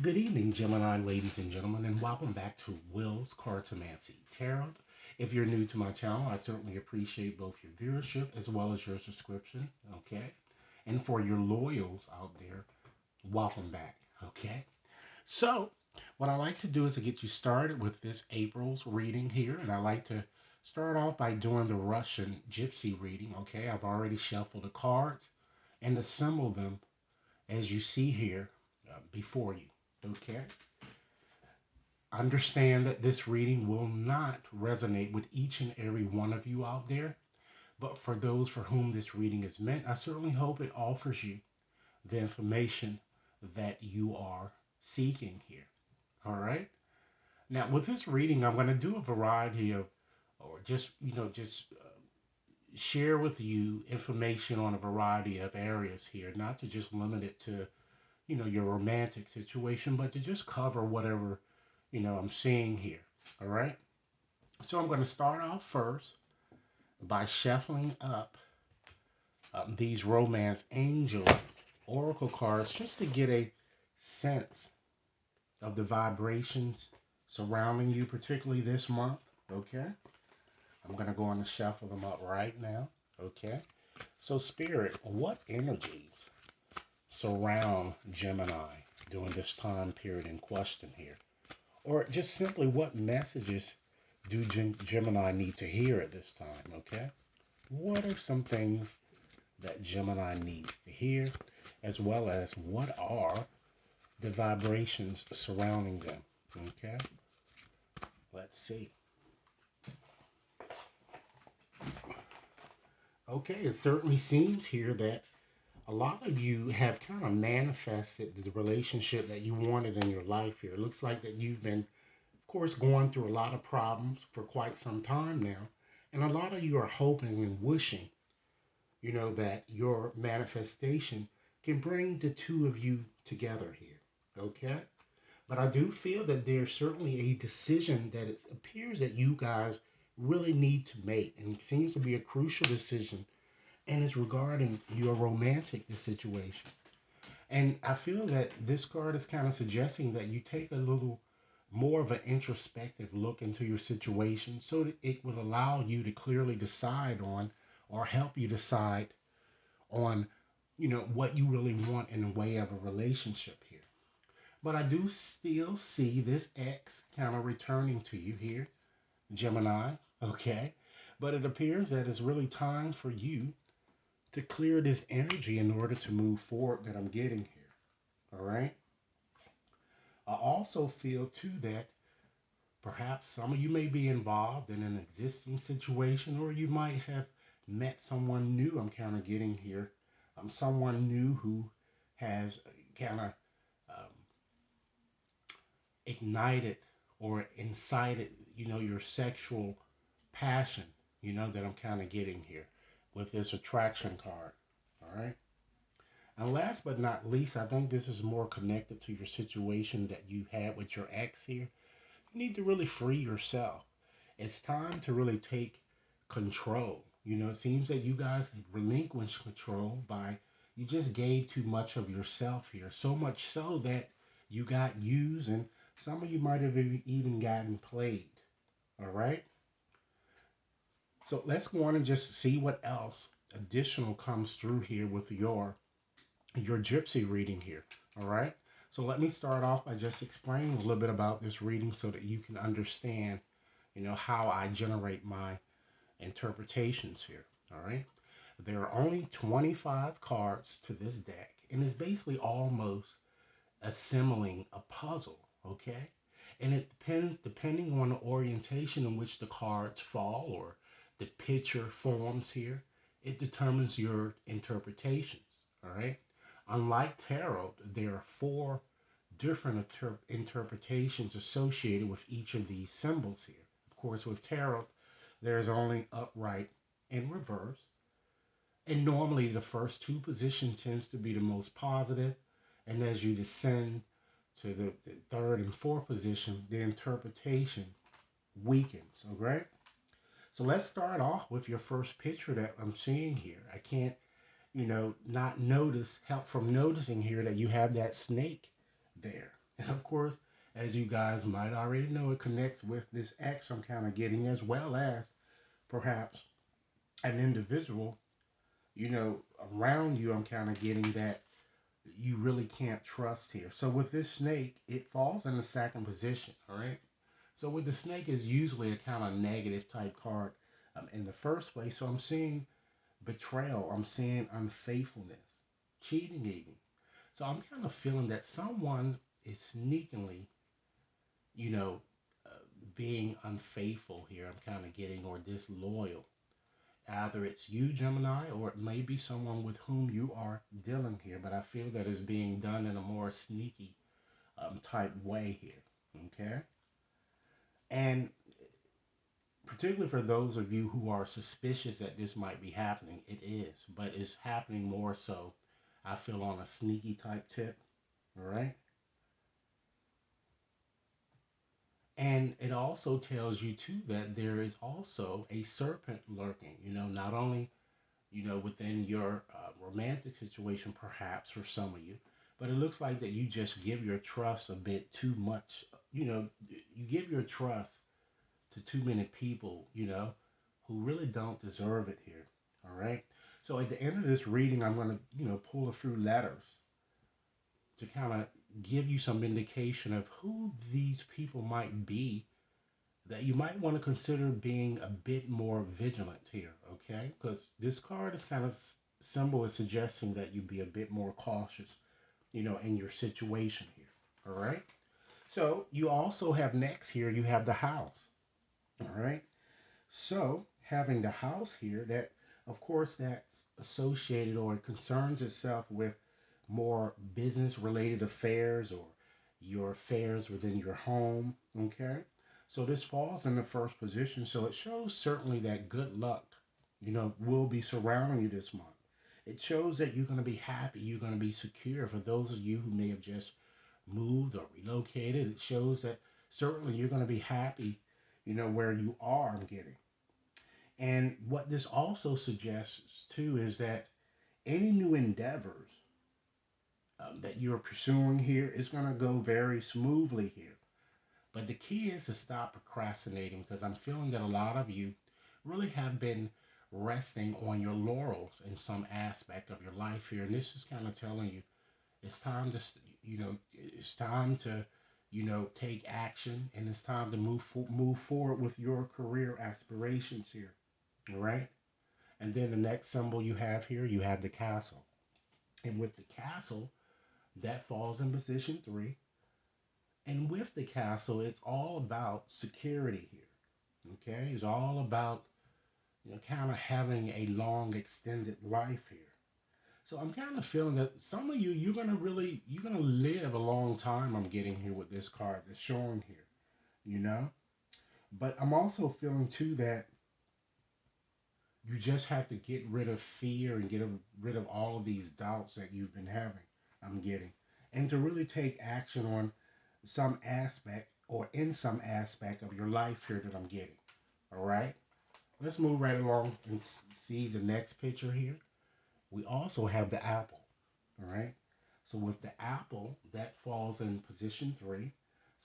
Good evening, Gemini ladies and gentlemen, and welcome back to Will's Cartomancy Tarot. If you're new to my channel, I certainly appreciate both your viewership as well as your subscription, okay? And for your loyals out there, welcome back, okay? So, what I like to do is to get you started with this April's reading here, and I like to start off by doing the Russian Gypsy reading, okay? I've already shuffled the cards and assembled them as you see here before you. Okay. Understand that this reading will not resonate with each and every one of you out there, but for those for whom this reading is meant, I certainly hope it offers you the information that you are seeking here. All right. Now, with this reading, I'm going to do a variety of, or just share with you information on a variety of areas here, not to just limit it to your romantic situation, but to just cover whatever, I'm seeing here. All right. So I'm going to start off first by shuffling up these romance angel oracle cards just to get a sense of the vibrations surrounding you, particularly this month. Okay. I'm going to go on and shuffle them up right now. Okay. So, Spirit, what energies surround Gemini during this time period in question here? Or just simply what messages do Gemini need to hear at this time, okay? What are some things that Gemini needs to hear, as well as what are the vibrations surrounding them, okay? Let's see. Okay, it certainly seems here that a lot of you have kind of manifested the relationship that you wanted in your life here. It looks like that you've been, of course, going through a lot of problems for quite some time now. And a lot of you are hoping and wishing, that your manifestation can bring the two of you together here. Okay? But I do feel that there's certainly a decision that it appears that you guys really need to make. And it seems to be a crucial decision. And it's regarding your romantic situation. And I feel that this card is kind of suggesting that you take a little more of an introspective look into your situation so that it will allow you to clearly decide on or help you decide on, what you really want in the way of a relationship here. But I do still see this X kind of returning to you here, Gemini, okay? But it appears that it's really time for you to clear this energy in order to move forward that I'm getting here. All right. I also feel too that perhaps some of you may be involved in an existing situation, or you might have met someone new. I'm kind of getting here. Someone new who has kind of um, ignited or incited, your sexual passion, that I'm kind of getting here with this attraction card. All right. And last but not least, I think this is more connected to your situation that you had with your ex here. You need to really free yourself. It's time to really take control. It seems that you guys relinquished control by you just gave too much of yourself here. So much so that you got used, and some of you might have even gotten played. All right? So let's go on and just see what else additional comes through here with your gypsy reading here. All right. So let me start off by just explaining a little bit about this reading so that you can understand, how I generate my interpretations here. All right. There are only 25 cards to this deck, and it's basically almost assembling a puzzle. Okay. And it depends, depending on the orientation in which the cards fall or the picture forms here, it determines your interpretations. All right. Unlike tarot, there are four different interpretations associated with each of these symbols here. Of course, with tarot, there's only upright and reverse. And normally the first two positions tends to be the most positive. And as you descend to the third and fourth position, the interpretation weakens, okay? So let's start off with your first picture that I'm seeing here. I can't not help from noticing here that you have that snake there. And of course, as you guys might already know, it connects with this X I'm kind of getting, as well as perhaps an individual, around you. I'm kind of getting that you really can't trust here. So with this snake, it falls in the second position, all right? So with the snake is usually a kind of negative type card in the first place. So I'm seeing betrayal, I'm seeing unfaithfulness, cheating even. So I'm kind of feeling that someone is sneakily, you know, uh, being unfaithful here. I'm kind of getting, or disloyal. Either it's you, Gemini, or it may be someone with whom you are dealing here. But I feel that it's being done in a more sneaky type way here. Okay. And particularly for those of you who are suspicious that this might be happening, it is, but it's happening more so, I feel, on a sneaky type tip. All right. And it also tells you too that there is also a serpent lurking, not only, within your romantic situation, perhaps for some of you, but it looks like that you just give your trust a bit too much. You give your trust to too many people, who really don't deserve it here. All right. So at the end of this reading, I'm going to, pull a few letters to kind of give you some indication of who these people might be that you might want to consider being a bit more vigilant here, okay? Because this card is kind of symbol is suggesting that you be a bit more cautious, in your situation here, all right? So you also have next here, you have the house, all right? So having the house here, that of course that's associated or concerns itself with more business related affairs or your affairs within your home. Okay. So this falls in the first position. So it shows certainly that good luck, will be surrounding you this month. It shows that you're going to be happy. You're going to be secure. For those of you who may have just moved or relocated, it shows that certainly you're going to be happy, where you are, I'm getting. And what this also suggests too is that any new endeavors that you're pursuing here is going to go very smoothly here. But the key is to stop procrastinating, because I'm feeling that a lot of you really have been resting on your laurels in some aspect of your life here. And this is kind of telling you it's time to, it's time to, take action, and it's time to move forward with your career aspirations here. All right. And then the next symbol you have here, you have the castle. And with the castle, that falls in position three. And with the castle, it's all about security here. Okay, it's all about kind of having a long, extended life here. So I'm kind of feeling that some of you, you're gonna live a long time. I'm getting here with this card that's showing here, you know. But I'm also feeling too that you just have to get rid of fear and get rid of all of these doubts that you've been having. I'm getting, and to really take action on some aspect or in some aspect of your life here that I'm getting. All right, let's move right along and see the next picture here. We also have the apple. All right, so with the apple, that falls in position three.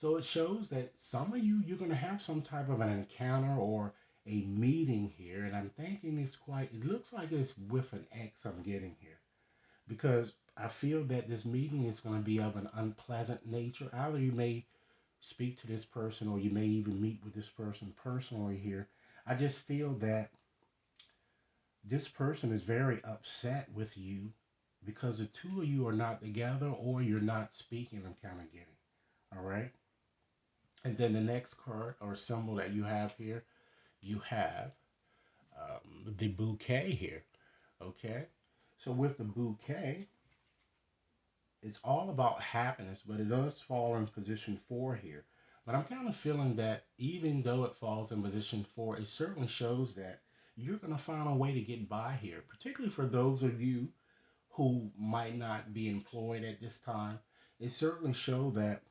So it shows that some of you, you're going to have some type of an encounter or a meeting here. And I'm thinking it looks like it's with an X I'm getting here. Because I feel that this meeting is going to be of an unpleasant nature. Either you may speak to this person or you may even meet with this person personally here. I just feel that this person is very upset with you because the two of you are not together or you're not speaking. I'm kind of getting. All right. And then the next card or symbol that you have here, you have the bouquet here. Okay. So with the bouquet, it's all about happiness, but it does fall in position four here. But I'm kind of feeling that even though it falls in position four, it certainly shows that you're going to find a way to get by here, particularly for those of you who might not be employed at this time. It certainly shows that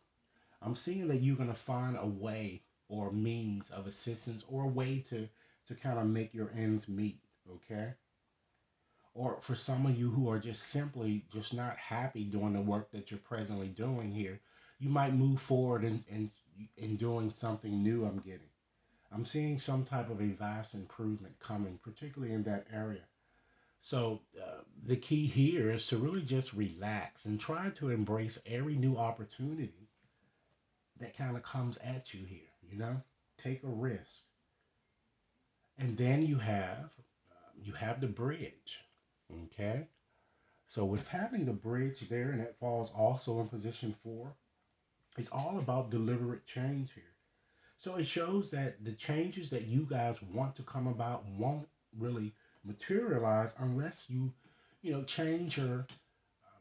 I'm seeing that you're going to find a way or means of assistance or a way to kind of make your ends meet, okay? Or for some of you who are just simply just not happy doing the work that you're presently doing here, you might move forward in doing something new. I'm seeing some type of a vast improvement coming, particularly in that area. So the key here is to really just relax and try to embrace every new opportunity that kind of comes at you here. Take a risk, and then you have the bridge. Okay, so with having the bridge there, and that falls also in position 4, it's all about deliberate change here. So it shows that the changes that you guys want to come about won't really materialize unless you change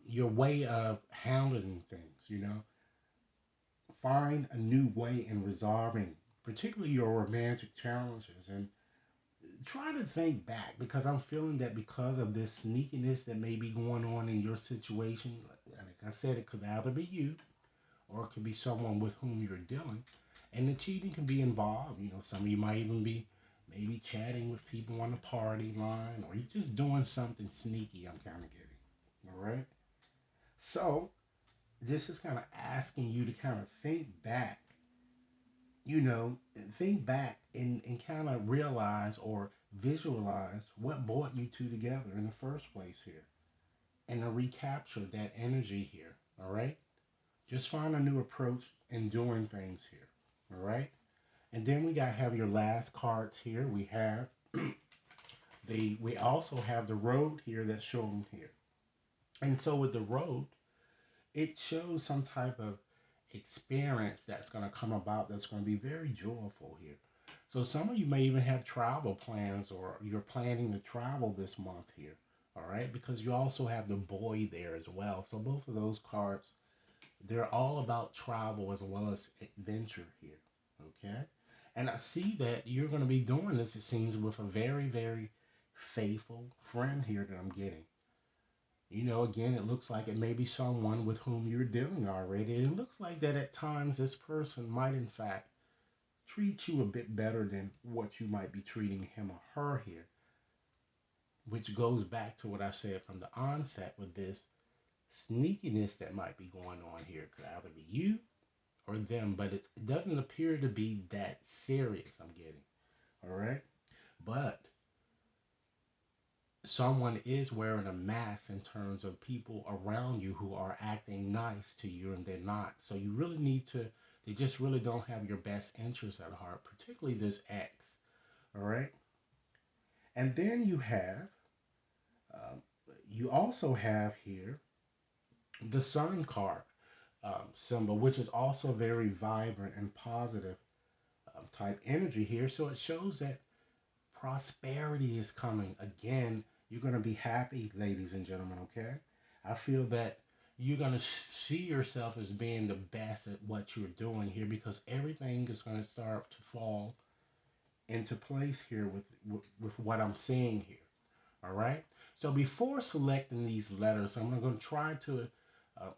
your way of handling things. Find a new way in resolving, particularly your romantic challenges, and try to think back, because I'm feeling that because of this sneakiness that may be going on in your situation, like I said, it could either be you or it could be someone with whom you're dealing. And the cheating can be involved. Some of you might even be maybe chatting with people on the party line, or you're just doing something sneaky, I'm kind of getting. All right? So, this is kind of asking you to kind of you know, think back and kind of realize or visualize what brought you two together in the first place here, and to recapture that energy here. All right? Just find a new approach in doing things here. All right? And then we got to have your last cards here. We also have the road here that's shown here. And so with the road, it shows some type of experience that's going to come about that's going to be very joyful here. So some of you may even have travel plans, or you're planning to travel this month here. All right? Because you also have the boy there as well. So both of those cards, they're all about travel as well as adventure here. Okay? And I see that you're going to be doing this, it seems, with a very, very faithful friend here that I'm getting. Again, it looks like it may be someone with whom you're dealing already. And it looks like that at times this person might, in fact, treat you a bit better than what you might be treating him or her here, which goes back to what I said from the onset with this sneakiness that might be going on here. It could either be you or them, but it doesn't appear to be that serious, I'm getting. All right? But someone is wearing a mask in terms of people around you who are acting nice to you and they're not. So you really need to, they just really don't have your best interests at heart, particularly this ex. All right? And then um, you also have here the sun card symbol, which is also very vibrant and positive type energy here. So it shows that prosperity is coming. Again, you're going to be happy, ladies and gentlemen, okay? I feel that you're going to see yourself as being the best at what you're doing here, because everything is going to start to fall into place here with what I'm seeing here. All right? So before selecting these letters, I'm going to try to uh,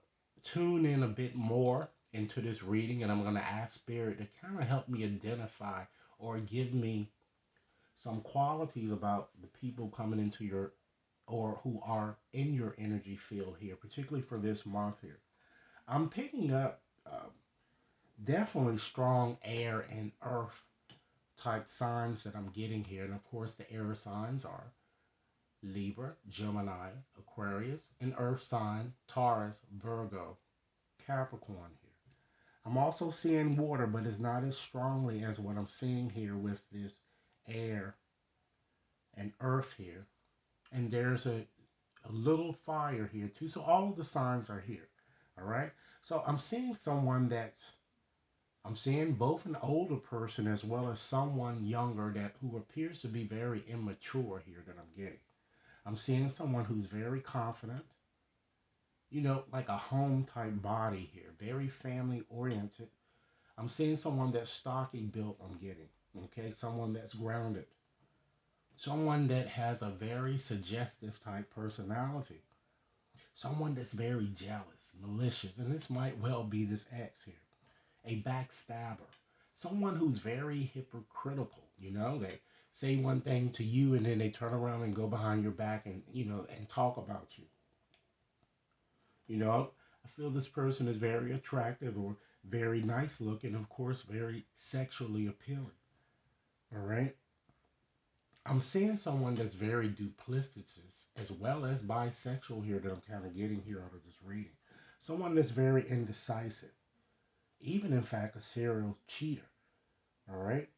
tune in a bit more into this reading, and I'm going to ask Spirit to kind of help me identify or give me some qualities about the people coming into your, or who are in your energy field here, particularly for this month here. I'm picking up definitely strong air and earth type signs that I'm getting here. And of course, the air signs are Libra, Gemini, Aquarius, and earth sign Taurus, Virgo, Capricorn here. I'm also seeing water, but it's not as strongly as what I'm seeing here with this air and earth here. And there's a little fire here too. So all of the signs are here. All right. So I'm seeing both an older person as well as someone younger that who appears to be very immature here that I'm getting. I'm seeing someone who's very confident, like a home type body here, very family oriented. I'm seeing someone that's stocky built, I'm getting. Okay, someone that's grounded. Someone that has a very suggestive type personality. Someone that's very jealous, malicious, and this might well be this ex here. A backstabber. Someone who's very hypocritical, they say one thing to you and then they turn around and go behind your back and talk about you. You know, I feel this person is very attractive or very nice looking, of course, very sexually appealing. All right. I'm seeing someone that's very duplicitous as well as bisexual here that I'm kind of getting here out of this reading. Someone that's very indecisive, even in fact, a serial cheater. All right.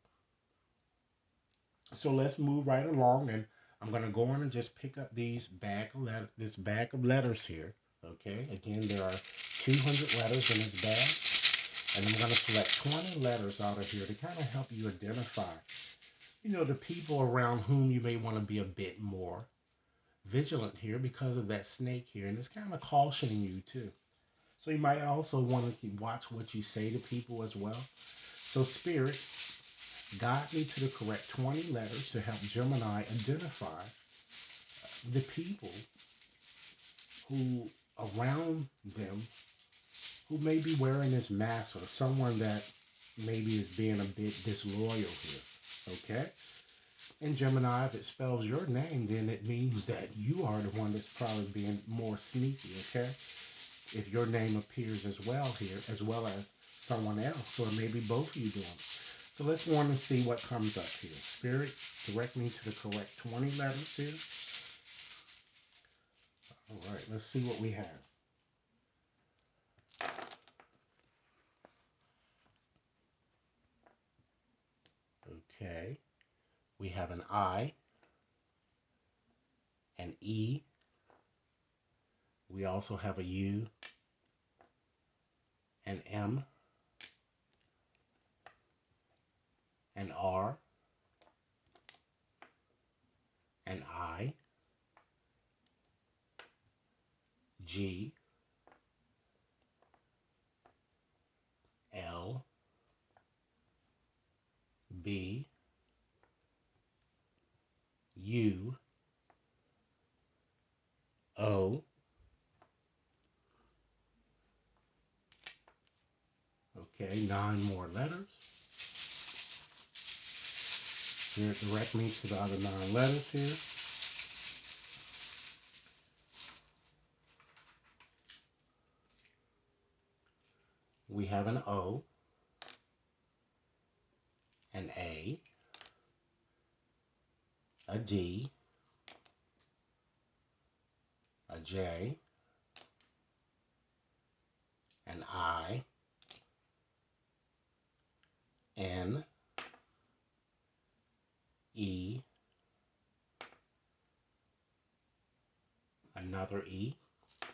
So let's move right along, and I'm gonna go on and just pick up this bag of letters here. Okay. Again, there are 200 letters in this bag, and I'm gonna select 20 letters out of here to kind of help you identify, the people around whom you may want to be a bit more vigilant here because of that snake here, and it's kind of cautioning you too. So you might also want to watch what you say to people as well. So Spirit, guide me to the correct 20 letters to help Gemini identify the people who around them who may be wearing this mask, or someone that maybe is being a bit disloyal here. Okay? In Gemini, if it spells your name, then it means that you are the one that's probably being more sneaky, okay? If your name appears as well here, as well as someone else, or maybe both of you doing it. So let's want to see what comes up here. Spirit, direct me to the correct 20 letters here. All right, let's see what we have. Okay, we have an I, an E. We also have a U, an M, an R, an I, G, L, B, U, O. Okay, 9 more letters. Here, direct me to the other 9 letters here. We have an O, an A, a D, a J, an I, N, E, another E,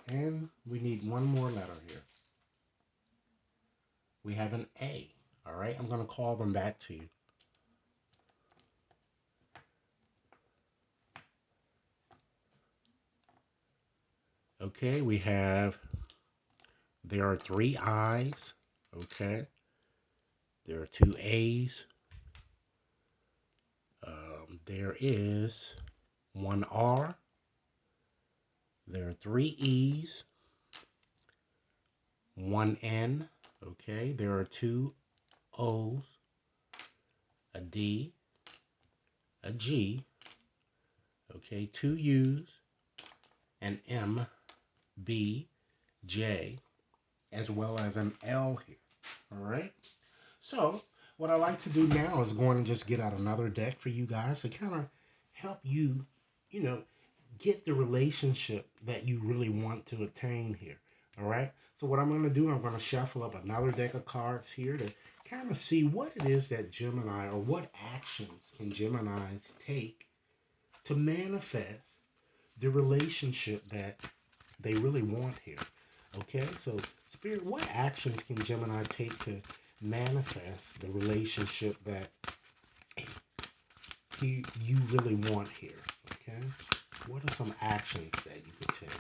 and we need one more letter here. We have an A. All right, I'm going to call them back to you. Okay, there are 3 I's. Okay, there are 2 A's. There is 1 R. There are 3 E's, 1 N. Okay, there are 2 O's, a D, a G. Okay, 2 U's, an M, B, J, as well as an L here. All right. So what I like to do now is going to just get out another deck for you guys to kind of help you, get the relationship that you really want to attain here. All right. So what I'm going to do, I'm going to shuffle up another deck of cards here to kind of see what it is that Gemini, or what actions can Geminis take to manifest the relationship that they really want here. Okay. So Spirit, what actions can Gemini take to manifest the relationship that you really want here? Okay. What are some actions that you could take?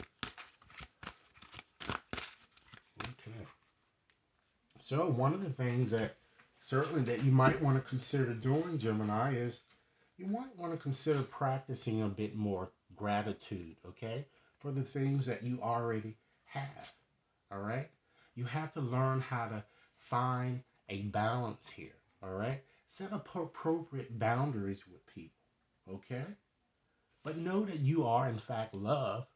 Okay. So one of the things that certainly that you might want to consider doing, Gemini, is you might want to consider practicing a bit more gratitude, okay, for the things that you already have. All right. You have to learn how to find a balance here. All right. Set up appropriate boundaries with people. Okay. But know that you are, in fact, loved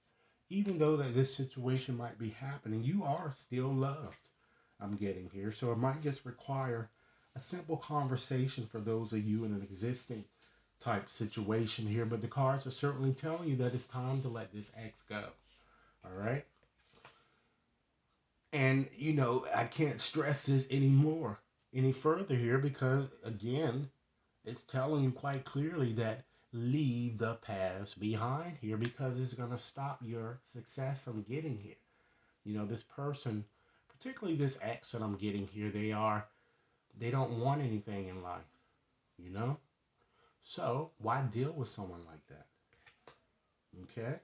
even though that this situation might be happening, you are still loved. I'm getting here. So it might just require a simple conversation for those of you in an existing type situation here. But the cards are certainly telling you that it's time to let this ex go. All right. And, I can't stress this anymore, any further here because, again, it's telling you quite clearly that leave the past behind here because it's going to stop your success I'm getting here. This person, particularly this ex that I'm getting here, they don't want anything in life, you know? So why deal with someone like that? Okay?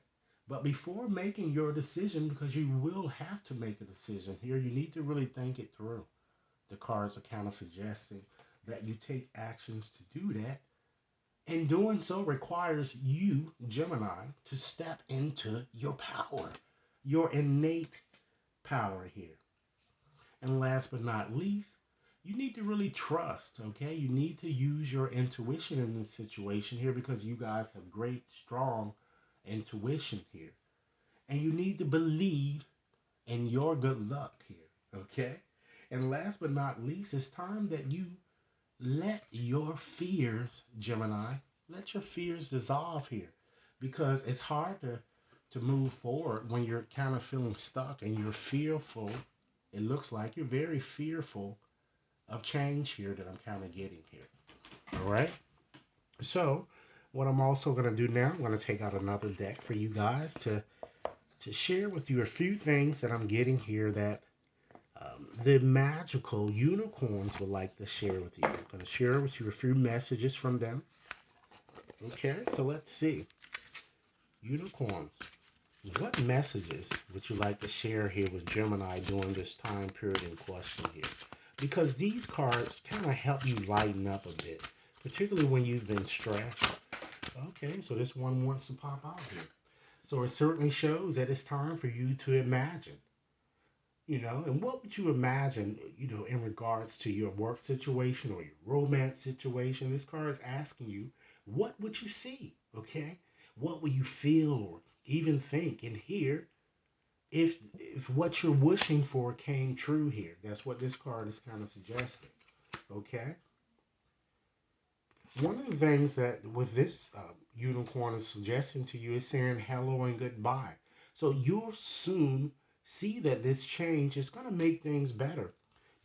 But before making your decision, because you will have to make a decision here, you need to really think it through. The cards are kind of suggesting that you take actions to do that. And doing so requires you, Gemini, to step into your power, your innate power here. And last but not least, you need to really trust, okay? You need to use your intuition in this situation here because you guys have great, strong intuition here. And you need to believe in your good luck here, okay? And last but not least, it's time that you let your fears, Gemini, let your fears dissolve here because it's hard to move forward when you're kind of feeling stuck and you're fearful. It looks like you're very fearful of change here that I'm kind of getting here. All right. So what I'm also going to do now, I'm going to take out another deck for you guys to share with you a few things that I'm getting here that the magical unicorns would like to share with you. I'm going to share with you a few messages from them. Okay, so let's see. Unicorns, what messages would you like to share here with Gemini during this time period in question here? Because these cards kind of help you lighten up a bit, particularly when you've been stressed. Okay, so this one wants to pop out here. So it certainly shows that it's time for you to imagine. And what would you imagine, in regards to your work situation or your romance situation? This card is asking you, what would you see? Okay? What would you feel or even think? And here, if what you're wishing for came true here, that's what this card is kind of suggesting. Okay? One of the things that with this unicorn is suggesting to you is saying hello and goodbye. So you'll soon see that this change is going to make things better.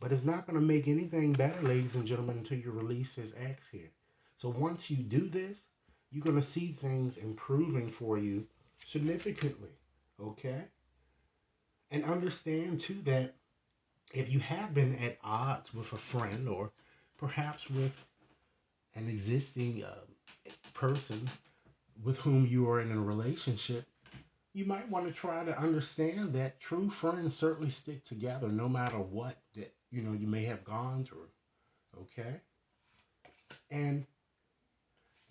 But it's not going to make anything better, ladies and gentlemen, until you release this X here. So once you do this, you're going to see things improving for you significantly. Okay? And understand, too, that if you have been at odds with a friend or perhaps with an existing person with whom you are in a relationship, you might want to try to understand that true friends certainly stick together no matter what that you may have gone through. Okay? And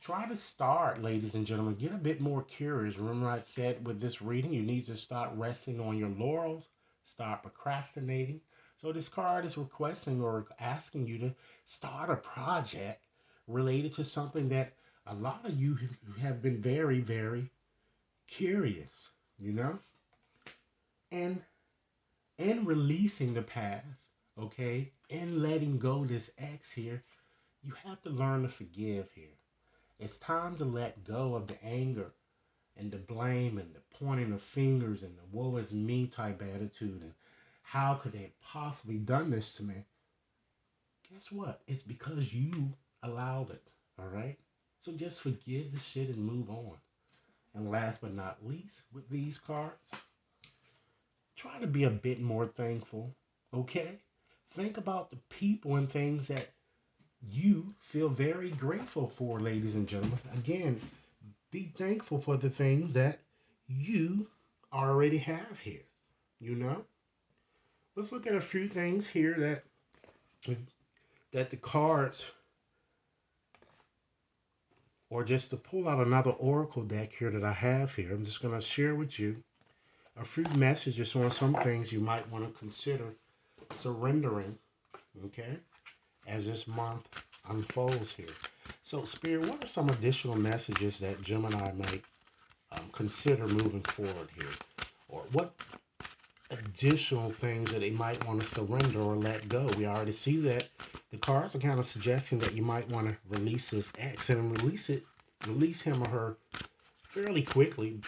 try to start, ladies and gentlemen, get a bit more curious. Remember I said with this reading, you need to start resting on your laurels, start procrastinating. So this card is requesting or asking you to start a project related to something that a lot of you have been very, very curious, and releasing the past, okay, and letting go this X here, you have to learn to forgive here. It's time to let go of the anger and the blame and the pointing of fingers and the woe is me type attitude and how could they have possibly done this to me? Guess what? It's because you allowed it, all right? So just forgive the shit and move on. And last but not least, with these cards, try to be a bit more thankful, okay? Think about the people and things that you feel very grateful for, ladies and gentlemen. Again, be thankful for the things that you already have here, Let's look at a few things here that the cards, or just to pull out another oracle deck here that I have here, I'm just going to share with you a few messages on some things you might want to consider surrendering, okay, as this month unfolds here. So, Spirit, what are some additional messages that Gemini might consider moving forward here? or what additional things that they might want to surrender or let go. We already see that the cards are kind of suggesting that you might want to release this ex and release him or her fairly quickly.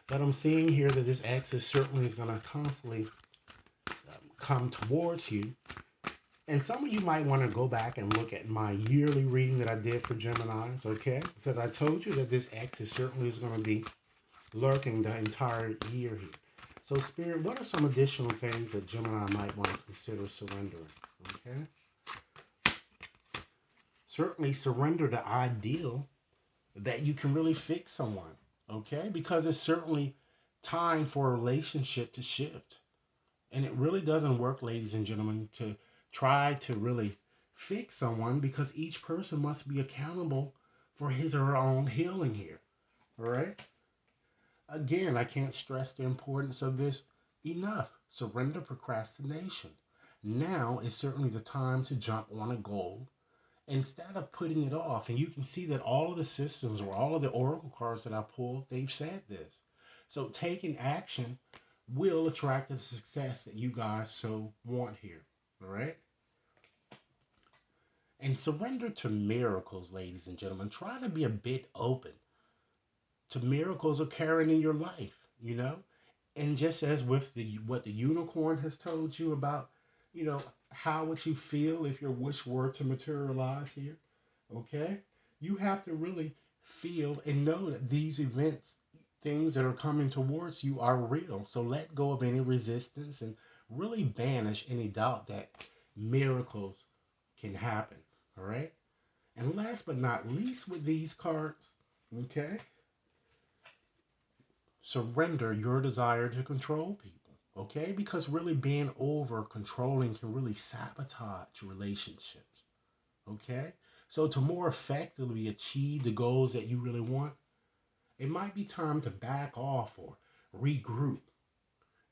But I'm seeing here that this ex is certainly going to constantly come towards you. And some of you might want to go back and look at my yearly reading that I did for Geminis, okay? Because I told you that this ex is certainly going to be lurking the entire year here. So, Spirit, what are some additional things that Gemini might want to consider surrendering? Okay? Certainly surrender the ideal that you can really fix someone, okay? Because it's certainly time for a relationship to shift. And it really doesn't work, ladies and gentlemen, to try to really fix someone because each person must be accountable for his or her own healing here, all right? Again, I can't stress the importance of this enough. Surrender procrastination. Now is certainly the time to jump on a goal instead of putting it off. And you can see that all of the systems or all of the oracle cards that I pulled, they've said this. So taking action will attract the success that you guys so want here. All right? And surrender to miracles, ladies and gentlemen. Try to be a bit open to miracles occurring in your life, you know? And just as with the what the unicorn has told you about, how would you feel if your wish were to materialize here? Okay? You have to really feel and know that these events, things that are coming towards you are real. So let go of any resistance and really banish any doubt that miracles can happen. All right? And last but not least with these cards, okay? Surrender your desire to control people, okay? Because really being over controlling can really sabotage relationships, okay? So to more effectively achieve the goals that you really want, it might be time to back off or regroup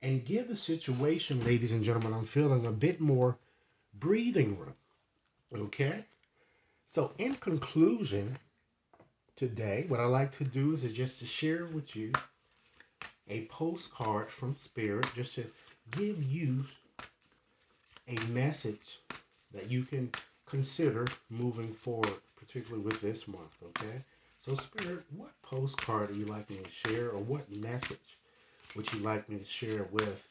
and give the situation, ladies and gentlemen, I'm feeling a bit more breathing room, okay? So in conclusion, today, what I like to do is just to share with you a postcard from Spirit just to give you a message that you can consider moving forward, particularly with this month, okay? So, Spirit, what postcard do you like me to share, or what message would you like me to share with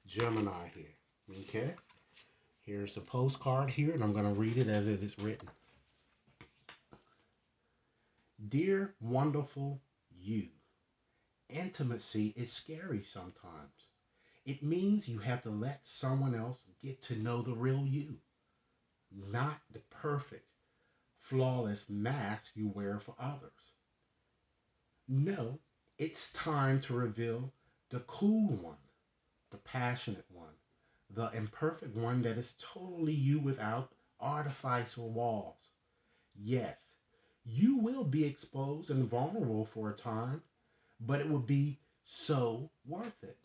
Gemini here, okay? Here's the postcard here, and I'm going to read it as it is written. Dear wonderful you, intimacy is scary sometimes. It means you have to let someone else get to know the real you, not the perfect, flawless mask you wear for others. No, it's time to reveal the cool one, the passionate one, the imperfect one that is totally you without artifice or walls. Yes, you will be exposed and vulnerable for a time, but it will be so worth it.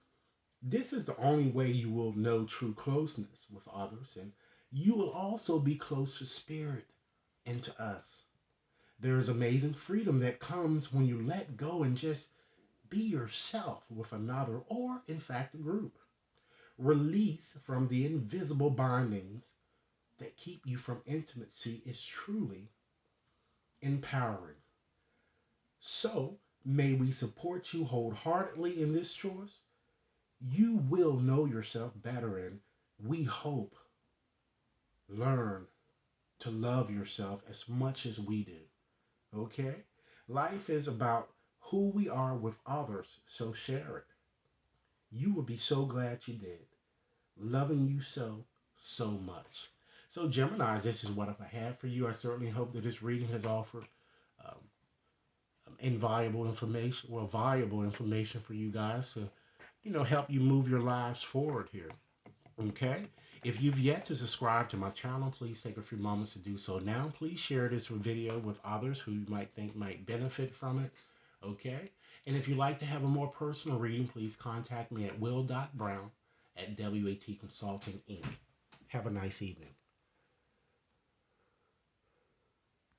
This is the only way you will know true closeness with others, and you will also be close to spirit and to us. There is amazing freedom that comes when you let go and just be yourself with another or, in fact, a group. Release from the invisible bindings that keep you from intimacy is truly empowering. So, may we support you wholeheartedly in this choice. You will know yourself better and we hope learn to love yourself as much as we do. Okay? Life is about who we are with others, so share it. You will be so glad you did. Loving you so, so much. So, Gemini, this is what I have for you. I certainly hope that this reading has offered um, invaluable information, well, valuable information for you guys to, help you move your lives forward here. Okay? If you've yet to subscribe to my channel, please take a few moments to do so now. Please share this video with others who you might think might benefit from it. Okay? And if you'd like to have a more personal reading, please contact me at will.brown@WAT Consulting Inc. Have a nice evening.